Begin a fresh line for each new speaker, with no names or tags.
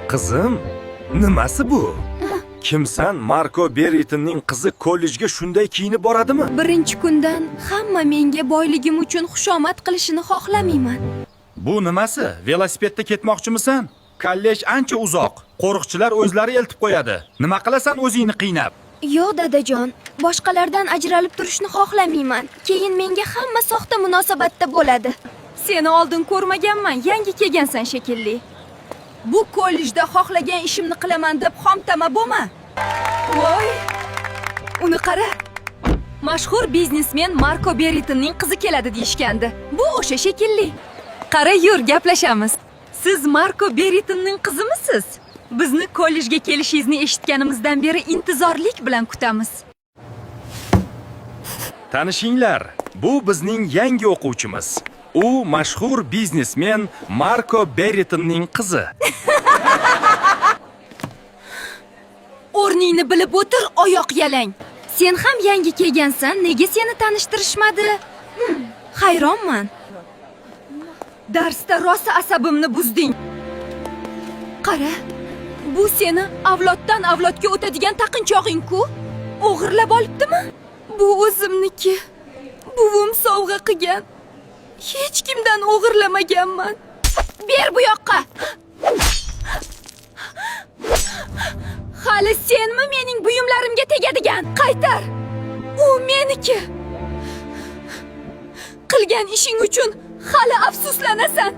Qizim, nimasi bu? Kimsan? Marko Berritonning qizi kollejga shunday kiyinib boradimi?
Birinchi kundan hamma menga boyligim uchun xushomad qilishini xohlamayman.
Bu nimasi? Velosipedda ketmoqchimisan? Kollej ancha uzoq. Qo'riqchilar o'zlari eltib qo'yadi. Nima qilasan o'zingni qiynab?
Yo'q dadajon, boshqalardan ajralib turishni xohlamayman. Keyin menga hamma soxta munosabatda bo'ladi. Seni oldin ko'rmaganman, yangi kelgansan shekilli. Bu kollejda xohlagan ishimni qilaman deb xomtama bo'lma. Voy! Uni qara. Mashhur biznesmen Marko Berritonning qizi keladi deyishgandi. Bu o'sha shekilli. Qara, yur, gaplashamiz. Siz Marko Berritonning qizimisiz? Bizni kollejga kelishingizni eshitganimizdan beri intizorlik bilan kutamiz.
Tanishinglar, bu bizning yangi o'quvchimiz. U mashhur biznesmen Marko Berritonning qizi.
O'rningni bilib o'tir, oyoq yalang. Sen ham yangi kelgansan, nega seni tanishtirishmadi? Hayronman. Darsda rosa asabimni buzding. Qara, bu seni avloddan avlodga o'tadigan taqinchog'ing-ku? O'g'irlab olibdimi? Bu o'zimniki. Buvim sovg'a qilgan. Hech kimdan o'g'irlamaganman. Ber bu yoqqa. Hali senmi mening buyumlarimga tegadigan? Qaytar. U meniki. Qilgan ishing uchun hali afsuslanasan.